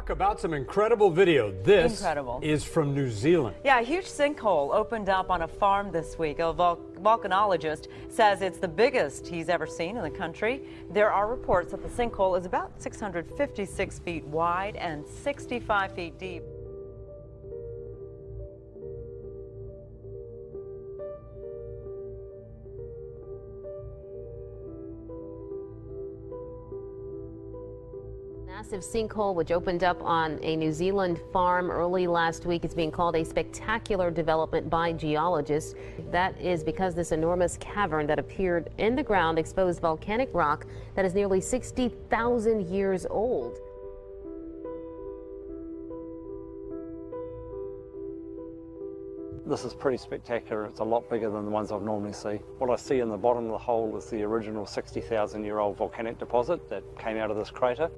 talk about some incredible video. This is from New Zealand. Yeah, a huge sinkhole opened up on a farm this week. A volcanologist says it's the biggest he's ever seen in the country. There are reports that the sinkhole is about 656 feet wide and 65 feet deep. Massive sinkhole which opened up on a New Zealand farm early last week. It's being called a spectacular development by geologists. That is because this enormous cavern that appeared in the ground exposed volcanic rock that is nearly 60,000 years old. This is pretty spectacular. It's a lot bigger than the ones I've normally see. What I see in the bottom of the hole is the original 60,000-year-old volcanic deposit that came out of this crater.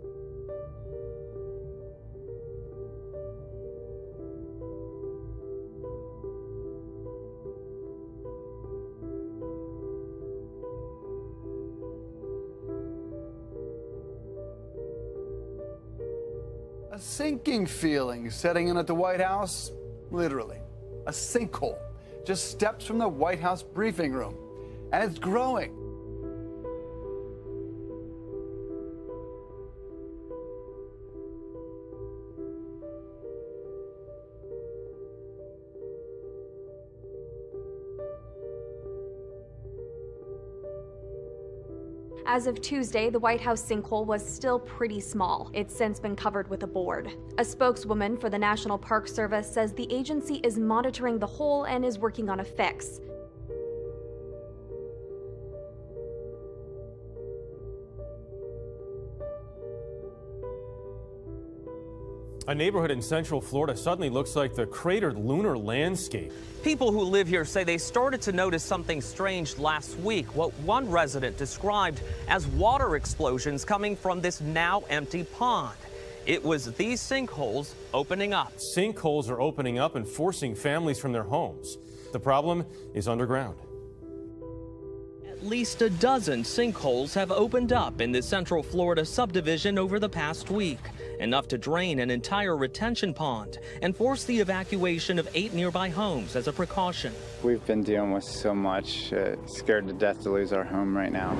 A sinking feeling setting in at the White House, literally. A sinkhole just steps from the White House briefing room, and it's growing. As of Tuesday, the White House sinkhole was still pretty small. It's since been covered with a board. A spokeswoman for the National Park Service says the agency is monitoring the hole and is working on a fix. A neighborhood in Central Florida suddenly looks like the cratered lunar landscape. People who live here say they started to notice something strange last week, what one resident described as water explosions coming from this now empty pond. It was these sinkholes opening up. Sinkholes are opening up and forcing families from their homes. The problem is underground. At least a dozen sinkholes have opened up in the Central Florida subdivision over the past week, enough to drain an entire retention pond and force the evacuation of 8 nearby homes as a precaution. We've been dealing with so much, scared to death to lose our home right now.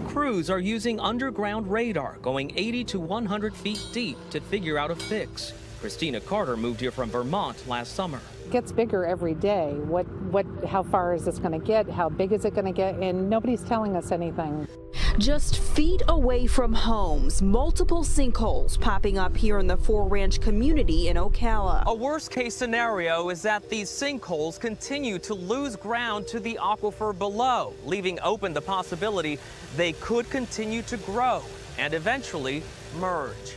Crews are using underground radar going 80 to 100 feet deep to figure out a fix. Christina Carter moved here from Vermont last summer. It gets bigger every day. How far is this going to get? How big is it going to get? And nobody's telling us anything. Just feet away from homes, multiple sinkholes popping up here in the Four Ranch community in Ocala. A worst-case scenario is that these sinkholes continue to lose ground to the aquifer below, leaving open the possibility they could continue to grow and eventually merge.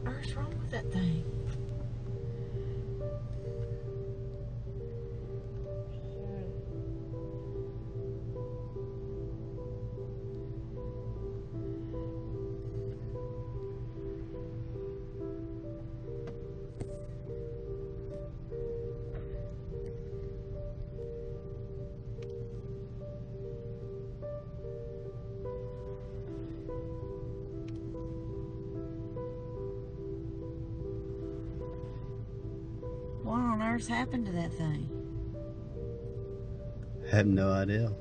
What's wrong with that thing? What on earth happened to that thing? I have no idea.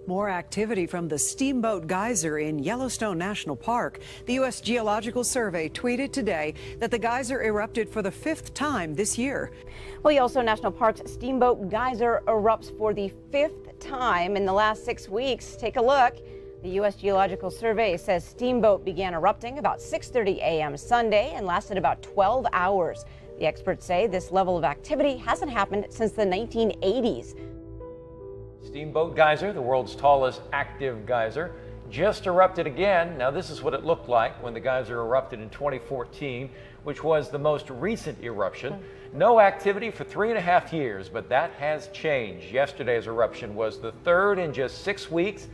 More activity from the Steamboat Geyser in Yellowstone National Park. The U.S. Geological Survey tweeted today that the geyser erupted for the 5th time this year. Well, Yellowstone National Park's Steamboat Geyser erupts for the 5th time in the last 6 weeks. Take a look. The U.S. Geological Survey says Steamboat began erupting about 6:30 a.m. Sunday and lasted about 12 hours. The experts say this level of activity hasn't happened since the 1980s. Steamboat Geyser, the world's tallest active geyser, just erupted again. Now this is what it looked like when the geyser erupted in 2014, which was the most recent eruption. No activity for 3.5 years, but that has changed. Yesterday's eruption was the 3rd in just 6 weeks.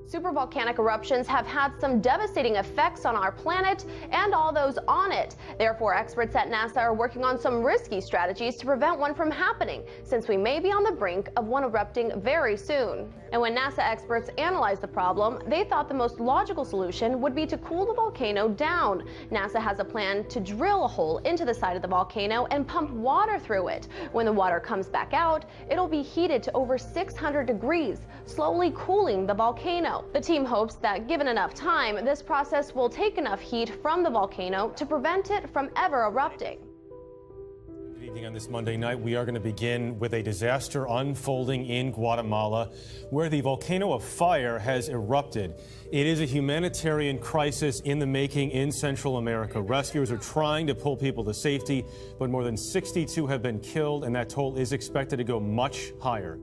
Supervolcanic eruptions have had some devastating effects on our planet and all those on it. Therefore, experts at NASA are working on some risky strategies to prevent one from happening, since we may be on the brink of one erupting very soon. And when NASA experts analyzed the problem, they thought the most logical solution would be to cool the volcano down. NASA has a plan to drill a hole into the side of the volcano and pump water through it. When the water comes back out, it'll be heated to over 600 degrees, slowly cooling the volcano. The team hopes that given enough time, this process will take enough heat from the volcano to prevent it from ever erupting. Good evening. On this Monday night, we are going to begin with a disaster unfolding in Guatemala, where the volcano of fire has erupted. It is a humanitarian crisis in the making in Central America. Rescuers are trying to pull people to safety, but more than 62 have been killed, and that toll is expected to go much higher.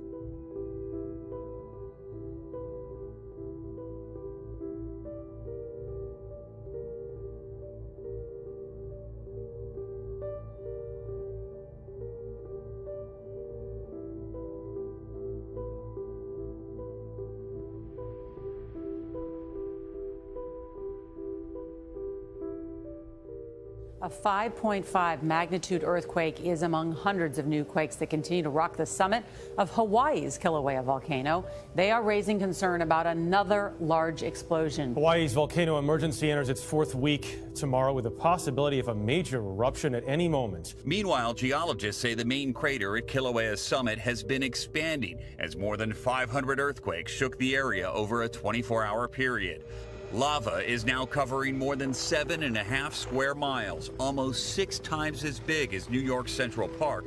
A 5.5 magnitude earthquake is among hundreds of new quakes that continue to rock the summit of Hawaii's Kilauea volcano. They are raising concern about another large explosion. Hawaii's volcano emergency enters its 4th week tomorrow with the possibility of a major eruption at any moment. Meanwhile, geologists say the main crater at Kilauea's summit has been expanding as more than 500 earthquakes shook the area over a 24-hour period. Lava is now covering more than 7.5 square miles, almost 6 times as big as New York's Central Park,